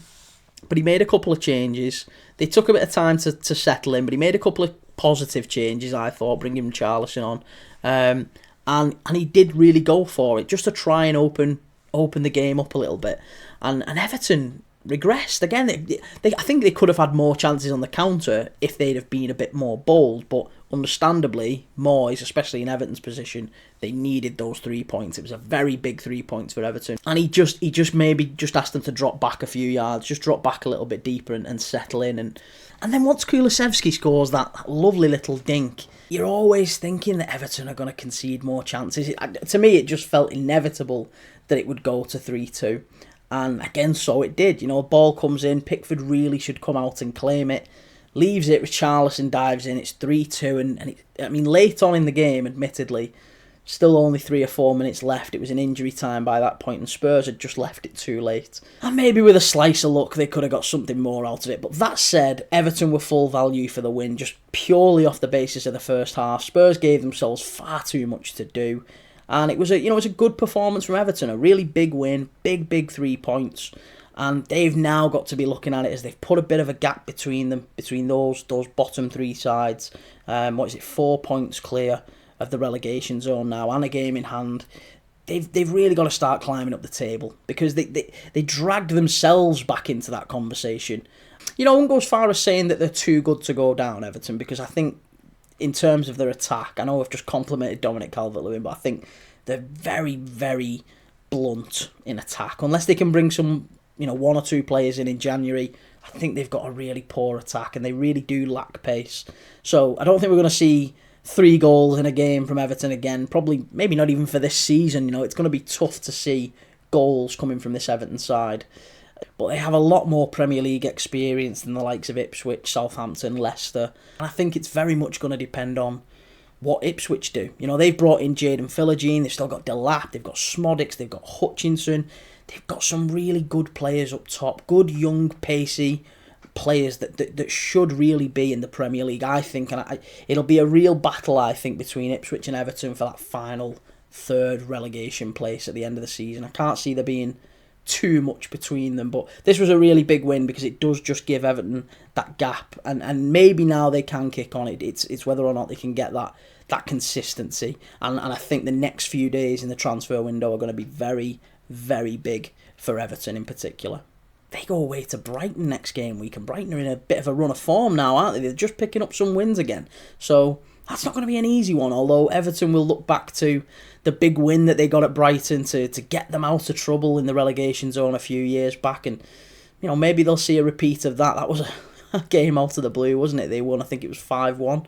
but he made a couple of changes. They took a bit of time to settle in, but he made a couple of positive changes, I thought, bringing Charlison on. And he did really go for it, just to try and open the game up a little bit. And Everton regressed. Again, I think they could have had more chances on the counter if they'd have been a bit more bold, but understandably, Moyes, especially in Everton's position, they needed those 3 points. It was a very big 3 points for Everton. And he just maybe asked them to drop back a few yards, just drop back a little bit deeper and settle in. And then once Kulusevski scores that lovely little dink, you're always thinking that Everton are going to concede more chances. To me, it just felt inevitable that it would go to 3-2. And again, so it did. A ball comes in, Pickford really should come out and claim it. Leaves it, Richarlison dives in, it's 3-2, and late on in the game, admittedly, still only 3 or 4 minutes left. It was an injury time by that point, and Spurs had just left it too late. And maybe with a slice of luck, they could have got something more out of it. But that said, Everton were full value for the win, just purely off the basis of the first half. Spurs gave themselves far too much to do, and it was a good performance from Everton, a really big win, big 3 points. And they've now got to be looking at it as they've put a bit of a gap between them, between those bottom 3 sides. 4 points clear of the relegation zone now, and a game in hand. They've really got to start climbing up the table, because they dragged themselves back into that conversation. I won't go as far as saying that they're too good to go down, Everton, because I think in terms of their attack, I know I've just complimented Dominic Calvert-Lewin, but I think they're very, very blunt in attack. Unless they can bring some 1 or 2 players in January, I think they've got a really poor attack, and they really do lack pace. So I don't think we're going to see 3 goals in a game from Everton again, probably maybe not even for this season. It's going to be tough to see goals coming from this Everton side. But they have a lot more Premier League experience than the likes of Ipswich, Southampton, Leicester. And I think it's very much going to depend on what Ipswich do. They've brought in Jadon Philogene, they've still got Delap, they've got Smodics, they've got Hutchinson. They've got some really good players up top, good young pacey players that should really be in the Premier League, I think. And it'll be a real battle, I think, between Ipswich and Everton for that final 3rd relegation place at the end of the season. I can't see there being too much between them, but this was a really big win because it does just give Everton that gap, and maybe now they can kick on. It's whether or not they can get that consistency, and I think the next few days in the transfer window are going to be very, very big for Everton in particular. They go away to Brighton next game week, and Brighton are in a bit of a run of form now, aren't they? They're just picking up some wins again, so that's not going to be an easy one, although Everton will look back to the big win that they got at Brighton to get them out of trouble in the relegation zone a few years back, and maybe they'll see a repeat of that. That was a game out of the blue, wasn't it? They won, I think it was 5-1,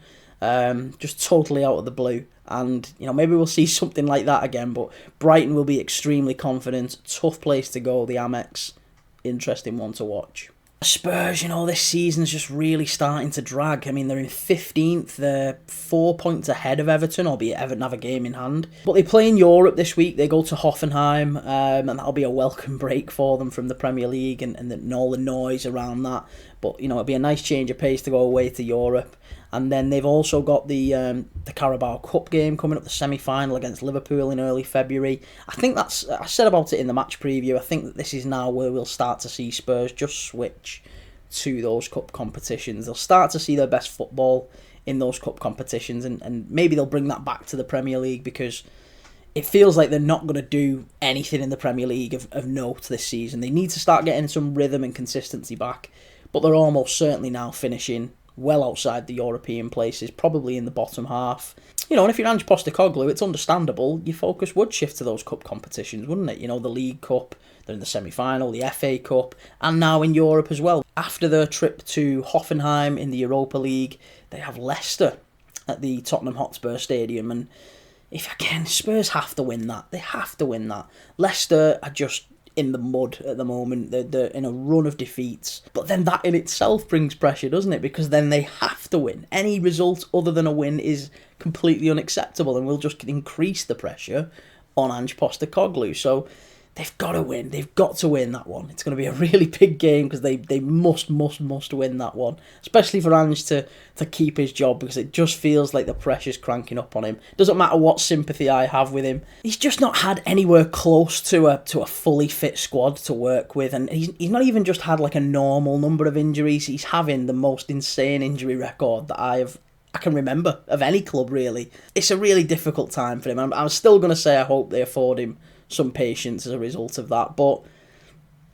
just totally out of the blue. And, maybe we'll see something like that again, but Brighton will be extremely confident. Tough place to go, the Amex. Interesting one to watch. Spurs, this season's just really starting to drag. I mean, they're in 15th, they're 4 points ahead of Everton, albeit Everton have a game in hand. But they play in Europe this week, they go to Hoffenheim, and that'll be a welcome break for them from the Premier League and all the noise around that. But, it'll be a nice change of pace to go away to Europe. And then they've also got the Carabao Cup game coming up, the semi-final against Liverpool in early February. I said about it in the match preview, I think that this is now where we'll start to see Spurs just switch to those cup competitions. They'll start to see their best football in those cup competitions, and maybe they'll bring that back to the Premier League, because it feels like they're not going to do anything in the Premier League of note this season. They need to start getting some rhythm and consistency back. but they're almost certainly now finishing well outside the European places, probably in the bottom half. And if you're Ange Postecoglou, it's understandable. Your focus would shift to those cup competitions, wouldn't it? The League Cup, they're in the semi-final, the FA Cup, and now in Europe as well. After their trip to Hoffenheim in the Europa League, they have Leicester at the Tottenham Hotspur Stadium, and Spurs have to win that. They have to win that. Leicester are just in the mud at the moment. They're in a run of defeats. But then that in itself brings pressure, doesn't it? Because then they have to win. Any result other than a win is completely unacceptable and will just increase the pressure on Ange Postecoglou. So they've got to win. They've got to win that one. It's going to be a really big game because they must win that one. Especially for Ange to keep his job, because it just feels like the pressure's cranking up on him. Doesn't matter what sympathy I have with him. He's just not had anywhere close to a fully fit squad to work with. And he's not even just had like a normal number of injuries. He's having the most insane injury record that I can remember of any club, really. It's a really difficult time for him. I'm still going to say I hope they afford him some patience as a result of that, but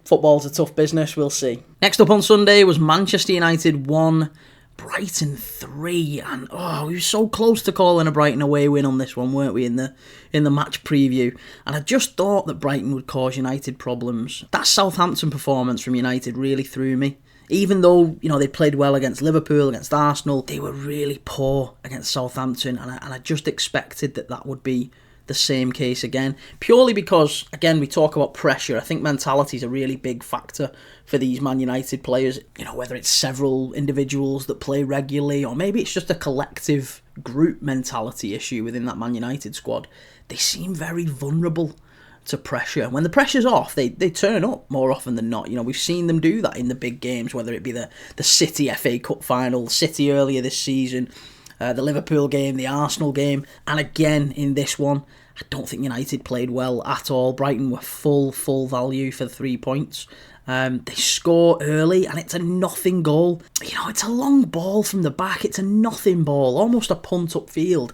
football's a tough business, we'll see. Next up on Sunday was Manchester United 1, Brighton 3, and we were so close to calling a Brighton away win on this one, weren't we, in the match preview, and I just thought that Brighton would cause United problems. That Southampton performance from United really threw me. Even though, they played well against Liverpool, against Arsenal, they were really poor against Southampton, and I just expected that would be the same case again, purely because, again, we talk about pressure. I think mentality is a really big factor for these Man United players, whether it's several individuals that play regularly, or maybe it's just a collective group mentality issue within that Man United squad. They seem very vulnerable to pressure. When the pressure's off, they turn up more often than not. We've seen them do that in the big games, whether it be the City FA Cup final, City earlier this season, the Liverpool game, the Arsenal game, and again in this one. I don't think United played well at all. Brighton were full value for the 3 points. They score early and it's a nothing goal. It's a long ball from the back. It's a nothing ball, almost a punt upfield.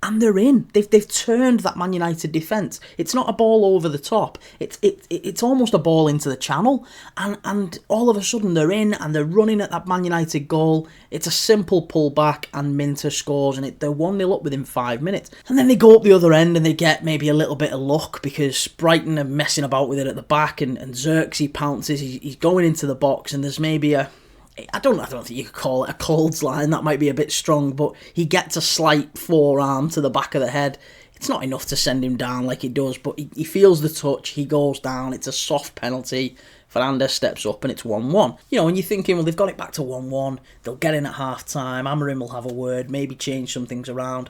And they're in. They've turned that Man United defence. It's not a ball over the top. It's almost a ball into the channel. And all of a sudden they're in and they're running at that Man United goal. It's a simple pull back and Minter scores, and they're 1-0 up within 5 minutes. And then they go up the other end and they get maybe a little bit of luck because Brighton are messing about with it at the back, and Xerxes pounces. He's going into the box, and there's maybe I don't think you could call it a clothesline, that might be a bit strong, but he gets a slight forearm to the back of the head. It's not enough to send him down like he does, but he feels the touch, he goes down, it's a soft penalty. Fernandes steps up and it's 1-1. And you're thinking, well, they've got it back to 1-1, they'll get in at half-time, Amorim will have a word, maybe change some things around,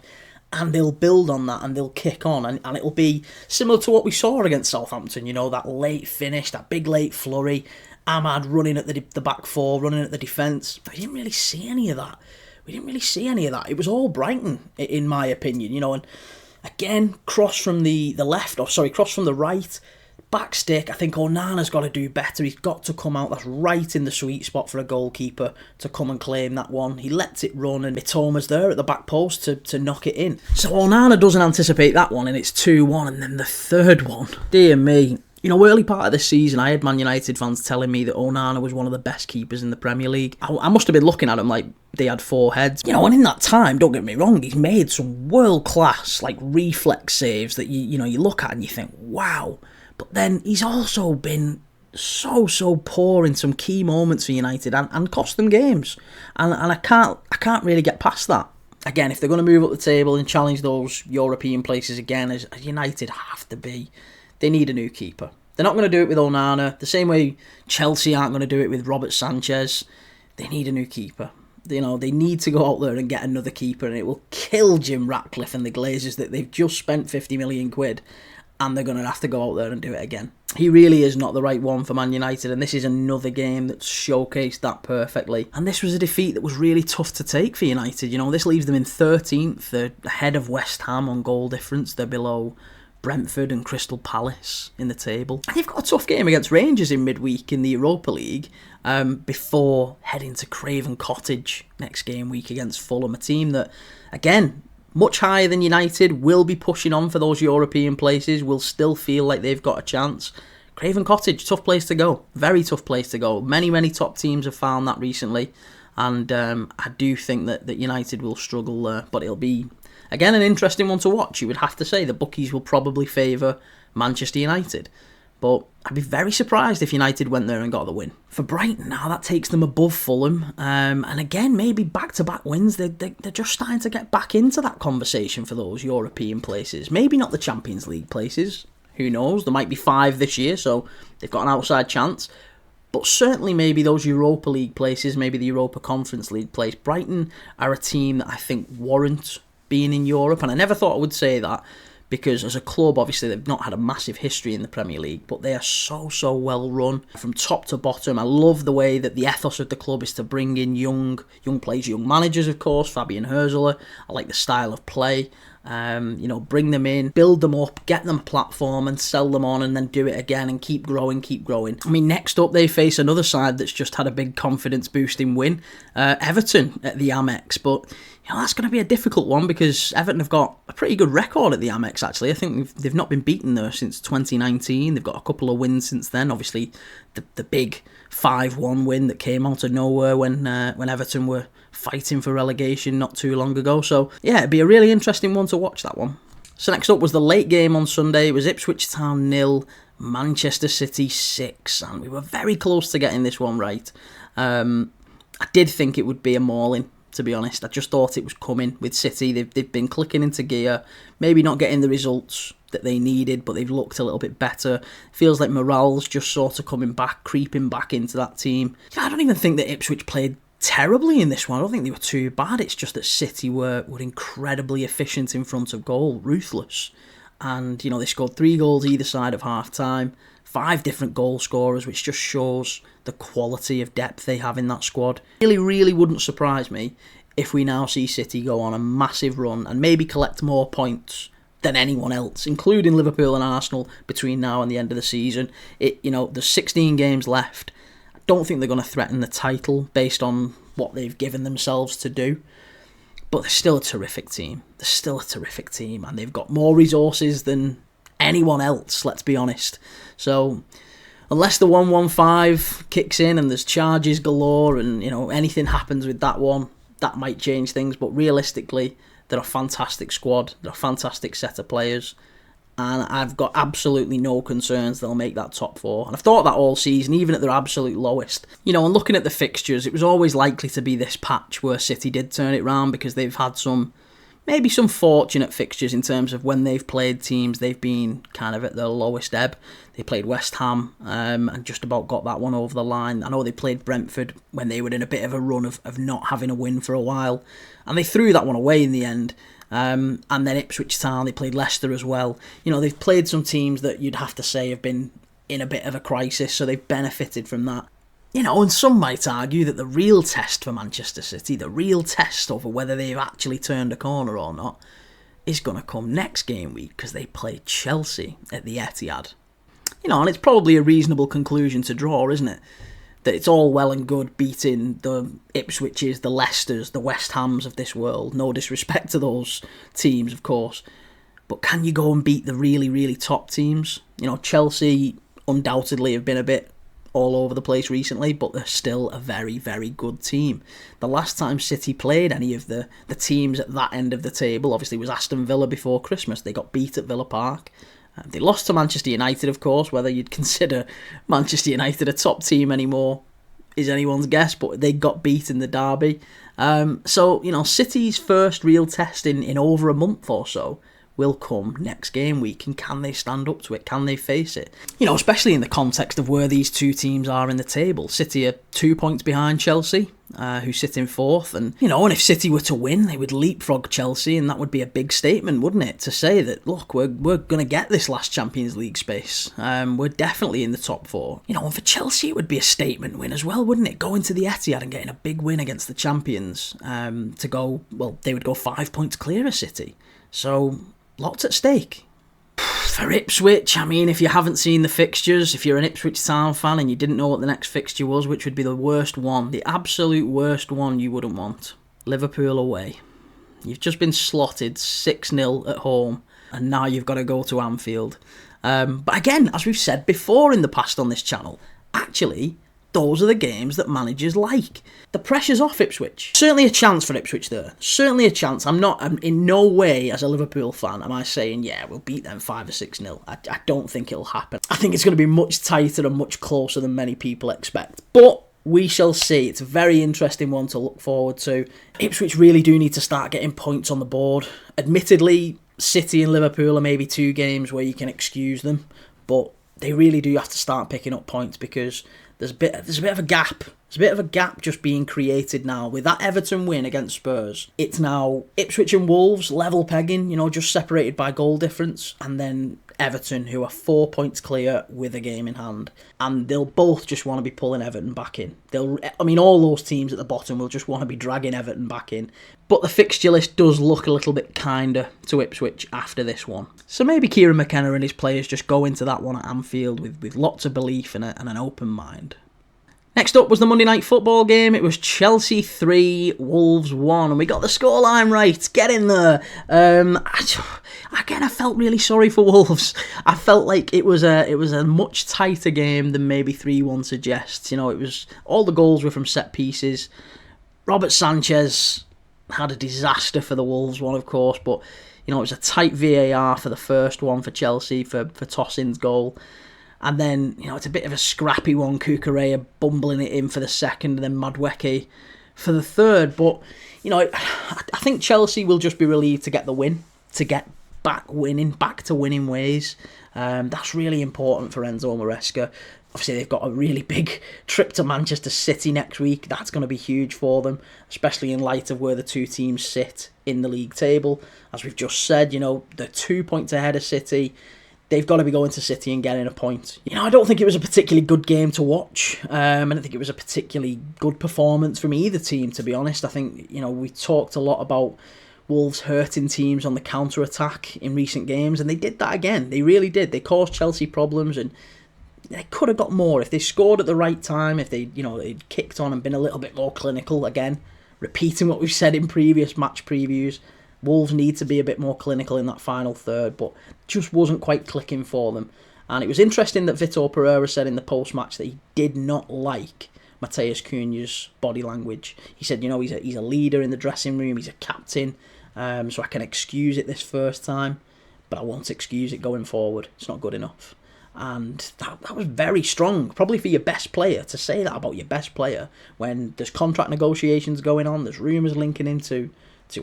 and they'll build on that and they'll kick on, and it'll be similar to what we saw against Southampton, that late finish, that big late flurry, Ahmad running at the back four, running at the defence. We didn't really see any of that. It was all Brighton, in my opinion, and again, cross from the right, back stick. I think Onana's got to do better. He's got to come out. That's right in the sweet spot for a goalkeeper to come and claim that one. He lets it run, and Mitoma's there at the back post to knock it in. So Onana doesn't anticipate that one, and it's 2-1, and then the third one. Dear me. Early part of this season, I had Man United fans telling me that Onana was one of the best keepers in the Premier League. I must have been looking at him like they had 4 heads. And in that time, don't get me wrong, he's made some world-class, reflex saves that you look at and you think, wow. But then he's also been so poor in some key moments for United and cost them games. And I can't really get past that. Again, if they're going to move up the table and challenge those European places again, as United have to be, they need a new keeper. They're not going to do it with Onana, the same way Chelsea aren't going to do it with Robert Sanchez. They need a new keeper. They need to go out there and get another keeper, and it will kill Jim Ratcliffe and the Glazers that they've just spent 50 million quid, and they're going to have to go out there and do it again. He really is not the right one for Man United, and this is another game that's showcased that perfectly. And this was a defeat that was really tough to take for United. This leaves them in 13th. They're ahead of West Ham on goal difference. They're below Brentford and Crystal Palace in the table. And they've got a tough game against Rangers in midweek in the Europa League before heading to Craven Cottage next game week against Fulham, a team that, again, much higher than United, will be pushing on for those European places, will still feel like they've got a chance. Craven Cottage, tough place to go. Very tough place to go. Many top teams have found that recently. And I do think that United will struggle there. But it'll be, again, an interesting one to watch. You would have to say the bookies will probably favour Manchester United. But I'd be very surprised if United went there and got the win. For Brighton now, that takes them above Fulham. And again, maybe back-to-back wins. They're just starting to get back into that conversation for those European places. Maybe not the Champions League places. Who knows? There might be 5 this year, so they've got an outside chance. But certainly maybe those Europa League places, maybe the Europa Conference League place. Brighton are a team that I think warrant being in Europe. And I never thought I would say that, because as a club, obviously, they've not had a massive history in the Premier League, but they are so well run from top to bottom. I love the way that the ethos of the club is to bring in young players, young managers, of course, Fabian Hürzeler. I like the style of play. Bring them in, build them up, get them a platform and sell them on, and then do it again and keep growing. I mean, next up they face another side that's just had a big confidence boosting win, Everton at the Amex, but that's going to be a difficult one because Everton have got a pretty good record at the Amex, actually. I think they've not been beaten there since 2019. They've got a couple of wins since then. Obviously, the big 5-1 win that came out of nowhere when Everton were fighting for relegation not too long ago. So, yeah, it'd be a really interesting one to watch, that one. So next up was the late game on Sunday. It was Ipswich Town 0, Manchester City 6, and we were very close to getting this one right. I did think it would be a mauling, to be honest. I just thought it was coming with City. They've been clicking into gear, maybe not getting the results that they needed, but they've looked a little bit better. Feels like morale's just sort of coming back, creeping back into that team. I don't even think that Ipswich played terribly in this one. I don't think they were too bad. It's just that City were incredibly efficient in front of goal, ruthless. And, they scored 3 goals either side of half-time, 5 different goal scorers, which just shows the quality of depth they have in that squad. Really wouldn't surprise me if we now see City go on a massive run and maybe collect more points than anyone else, including Liverpool and Arsenal, between now and the end of the season. There's 16 games left. I don't think they're going to threaten the title based on what they've given themselves to do. But they're still a terrific team. And they've got more resources than anyone else, let's be honest. So, unless the 115 kicks in and there's charges galore and, anything happens with that one, that might change things. But realistically, they're a fantastic squad. They're a fantastic set of players. And I've got absolutely no concerns they'll make that top 4. And I've thought that all season, even at their absolute lowest. And looking at the fixtures, it was always likely to be this patch where City did turn it round, because they've had some fortunate fixtures in terms of when they've played teams, they've been kind of at their lowest ebb. They played West Ham and just about got that one over the line. I know they played Brentford when they were in a bit of a run of not having a win for a while. And they threw that one away in the end. And then Ipswich Town, they played Leicester as well. They've played some teams that you'd have to say have been in a bit of a crisis, so they've benefited from that. And some might argue that the real test for Manchester City, the real test over whether they've actually turned a corner or not, is going to come next game week, because they play Chelsea at the Etihad. And it's probably a reasonable conclusion to draw, isn't it? That it's all well and good beating the Ipswiches, the Leicesters, the West Hams of this world. No disrespect to those teams, of course. But can you go and beat the really top teams? Chelsea undoubtedly have been a bit all over the place recently, but they're still a very good team. The last time City played any of the teams at that end of the table, obviously, was Aston Villa before Christmas. They got beat at Villa Park. They lost to Manchester United, of course. Whether you'd consider Manchester United a top team anymore is anyone's guess, but they got beat in the derby. So, City's first real test in over a month or so will come next game week, and can they stand up to it? Can they face it? Especially in the context of where these two teams are in the table. City are 2 points behind Chelsea, who sit in 4th, and if City were to win, they would leapfrog Chelsea, and that would be a big statement, wouldn't it? To say that, look, we're going to get this last Champions League space. We're definitely in the top 4. And for Chelsea, it would be a statement win as well, wouldn't it? Going to the Etihad and getting a big win against the champions, they would go 5 points clear of City. So, lots at stake. For Ipswich, if you haven't seen the fixtures, if you're an Ipswich Town fan and you didn't know what the next fixture was, which would be the worst one, the absolute worst one you wouldn't want, Liverpool away. You've just been slotted 6-0 at home, and now you've got to go to Anfield. But again, as we've said before in the past on this channel, actually, those are the games that managers like. The pressure's off Ipswich. Certainly a chance for Ipswich there. Certainly a chance. I'm in no way, as a Liverpool fan, am I saying, yeah, we'll beat them 5 or 6-0. I don't think it'll happen. I think it's going to be much tighter and much closer than many people expect. But we shall see. It's a very interesting one to look forward to. Ipswich really do need to start getting points on the board. Admittedly, City and Liverpool are maybe 2 games where you can excuse them, but they really do have to start picking up points because there's a bit of a gap. There's a bit of a gap just being created now. With that Everton win against Spurs, it's now Ipswich and Wolves level pegging, just separated by goal difference, and then Everton, who are 4 points clear with a game in hand. And they'll both just want to be pulling Everton back in. All those teams at the bottom will just want to be dragging Everton back in. But the fixture list does look a little bit kinder to Ipswich after this one. So maybe Kieran McKenna and his players just go into that one at Anfield with lots of belief and an open mind. Next up was the Monday Night Football game. It was Chelsea 3, Wolves 1, and we got the scoreline right. Get in there. Again, I felt really sorry for Wolves. I felt like it was a much tighter game than maybe 3-1 suggests. It was all the goals were from set pieces. Robert Sanchez had a disaster for the Wolves one, of course, but it was a tight VAR for the first one for Chelsea for Tossin's goal. And then, it's a bit of a scrappy one, Kukureya bumbling it in for the second, and then Madueke for the third. But, I think Chelsea will just be relieved to get the win, to get back to winning ways. That's really important for Enzo Maresca. Obviously, they've got a really big trip to Manchester City next week. That's going to be huge for them, especially in light of where the two teams sit in the league table. As we've just said, they're 2 points ahead of City. They've got to be going to City and getting a point. I don't think it was a particularly good game to watch. I don't think it was a particularly good performance from either team, to be honest. I think, we talked a lot about Wolves hurting teams on the counter-attack in recent games, and they did that again. They really did. They caused Chelsea problems, and they could have got more if they scored at the right time, if they'd kicked on and been a little bit more clinical. Again, repeating what we've said in previous match previews, Wolves need to be a bit more clinical in that final third, but just wasn't quite clicking for them. And it was interesting that Vitor Pereira said in the post-match that he did not like Mateus Cunha's body language. He said, he's a leader in the dressing room, he's a captain, so I can excuse it this first time, but I won't excuse it going forward. It's not good enough. And that was very strong, probably for your best player, to say that about your best player when there's contract negotiations going on, there's rumours linking into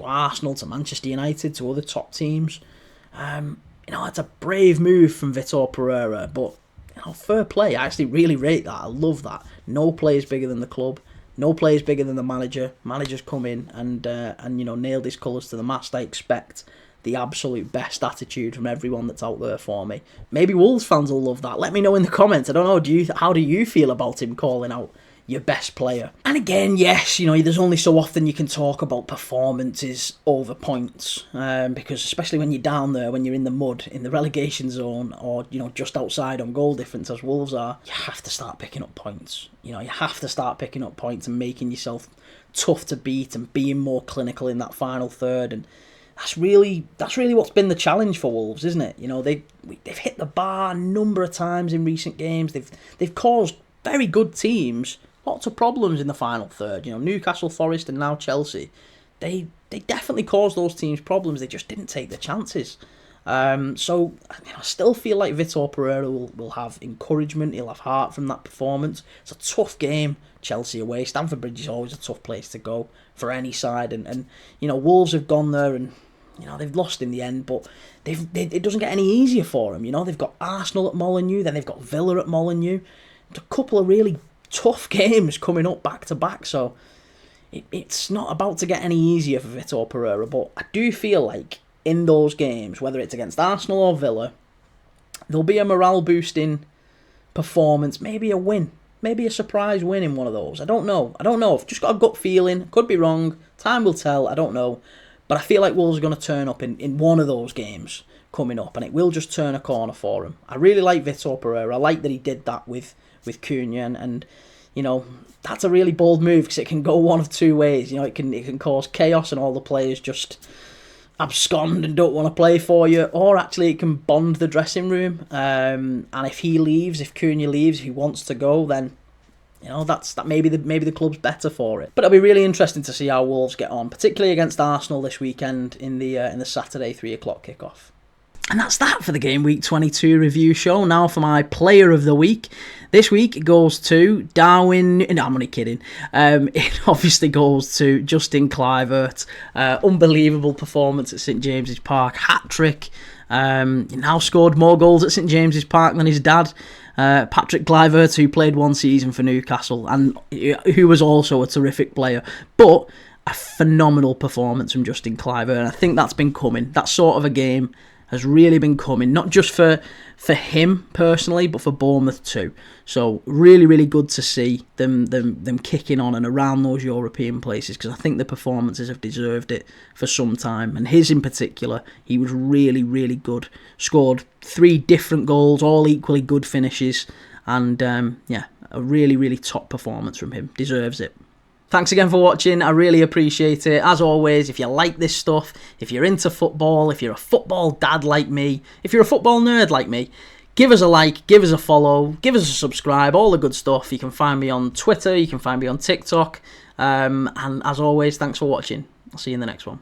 Arsenal, to Manchester United, to other top teams. It's a brave move from Vitor Pereira, but fair play. I actually really rate that. I love that. No player's bigger than the club. No player's bigger than the manager. Manager's come in and nailed his colours to the mast. I expect the absolute best attitude from everyone that's out there for me. Maybe Wolves fans will love that. Let me know in the comments. I don't know. How do you feel about him calling out your best player? And again, yes, there's only so often you can talk about performances over points, because especially when you're down there, when you're in the mud, in the relegation zone, or just outside on goal difference as Wolves are, you have to start picking up points. You have to start picking up points and making yourself tough to beat and being more clinical in that final third. And that's really what's been the challenge for Wolves, isn't it? They've hit the bar a number of times in recent games. They've caused very good teams lots of problems in the final third. Newcastle, Forest, and now Chelsea. They definitely caused those teams problems. They just didn't take the chances. So I still feel like Vitor Pereira will have encouragement. He'll have heart from that performance. It's a tough game, Chelsea away. Stamford Bridge is always a tough place to go for any side. And Wolves have gone there and they've lost in the end, but it doesn't get any easier for them. They've got Arsenal at Molineux, then they've got Villa at Molineux. A couple of really tough games coming up back to back, so it's not about to get any easier for Vitor Pereira, but I do feel like in those games, whether it's against Arsenal or Villa, there'll be a morale boosting performance, maybe a win, maybe a surprise win in one of those. I don't know. I've just got a gut feeling, could be wrong, time will tell, I don't know, but I feel like Wolves are going to turn up in one of those games coming up, and it will just turn a corner for him. I really like Vitor Pereira. I like that he did that with Cunha, and that's a really bold move because it can go one of two ways. It can cause chaos and all the players just abscond and don't want to play for you, or actually it can bond the dressing room. And if he leaves, if Cunha leaves, if he wants to go, then that maybe the club's better for it. But it'll be really interesting to see how Wolves get on, particularly against Arsenal this weekend in the Saturday 3:00 kickoff. And that's that for the Game Week 22 review show. Now for my Player of the Week. This week it goes to Darwin... No, I'm only kidding. It obviously goes to Justin Kluivert. Unbelievable performance at St James's Park. Hat-trick. He now scored more goals at St James's Park than his dad. Patrick Kluivert, who played one season for Newcastle and who was also a terrific player. But a phenomenal performance from Justin Kluivert. And I think that's been coming. That sort of a game has really been coming, not just for him personally, but for Bournemouth too. So really, really good to see them kicking on and around those European places, because I think the performances have deserved it for some time. And his in particular, he was really, really good. Scored 3 different goals, all equally good finishes, and a really, really top performance from him. Deserves it. Thanks again for watching, I really appreciate it. As always, if you like this stuff, if you're into football, if you're a football dad like me, if you're a football nerd like me, give us a like, give us a follow, give us a subscribe, all the good stuff. You can find me on Twitter, you can find me on TikTok, and as always, thanks for watching. I'll see you in the next one.